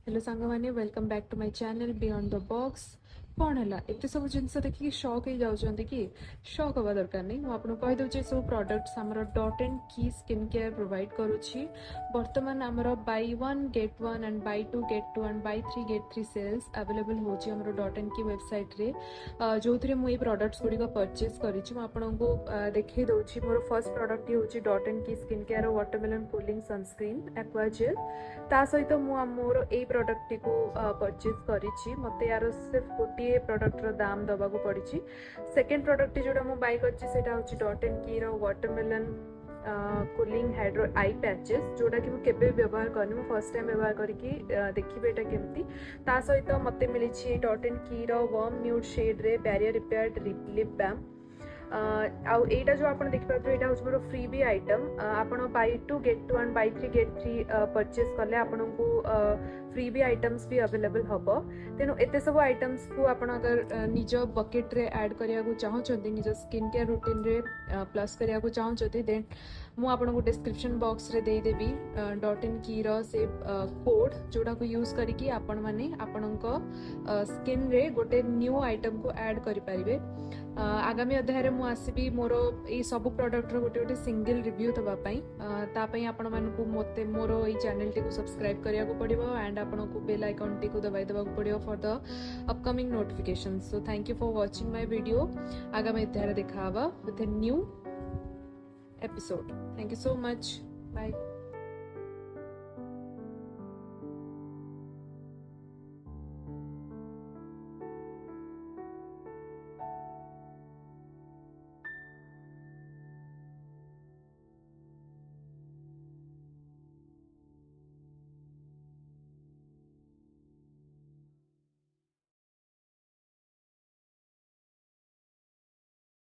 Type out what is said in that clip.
Hello सांगमाने welcome back to my channel beyond the box. कौन है एत सब जिन देखिए शॉक हो जाऊँच कि शॉक हवा दरकार नहीं। मुझे कहीदे सब प्रोडक्ट्स आमर Dot and Key skin care provide करुच्ची। बर्तमान आमर buy one get one and buy two get two and buy three get three sales available होची आमर डॉट एंड की वेबसाइट रे, जो थी मुझे प्रोडक्ट्स गुड़िक परचेज करूँ। देखी दूसरी मोर फर्स्ट प्रोडक्ट हूँ dot and Key skin care watermelon cooling sunscreen aqua jail. ता सहित मोर ए प्रोडक्ट टी को परचेज करी मते यार सिर्फ गोटे प्रोडक्टर दाम दबाक पड़ी। सेकेंड प्रोडक्ट जोटा मुझे बाय कर डॉट एंड की वाटरमेलन कूलिंग हाइड्रो आई पैचेस, जोटा कि मुझे व्यवहार करनी फर्स्ट टाइम व्यवहार करके देखिए यहाँ केमती। ता सहित मत मिली Dot and Key warm nude shade रे बैरियर रिपेयर लिप बाम। आईटा जो आप देखिए यहाँ हूँ मोर फ्री भी आइटम। आप buy two get two and buy three get three purchase कले आपन को फ्री भी आइटम्स भी अवेलेबल हम। तेणु एत सब आइटम्स को आप अगर निज बकेट रे ऐड करने चाहते निज स्किन केयर रूटीन रे प्लस करने चाहते देन मु आपको डिस्क्रिप्शन बॉक्स रे देदेवी डॉट इन की से कोड जोटा को यूज करके आपण माने आपणक स्किन रे गोटे न्यू आइटम को ऐड करें। आगामी अध्याय मु आसबि मोर ये सब प्रोडक्ट रो गोटे गोटे सिंगल रिव्यू दवापाई। तापाई आपण मानकु मते मोर ये चैनल टी को सब्सक्राइब करिया को पड़िबो एंड आपण को बेल आइकन टी को दबाई देबा को पड़िबो for the upcoming notification. So thank you for watching my video. आगामी अध्याय देखा हवा with a new episode. Thank you so much. Bye.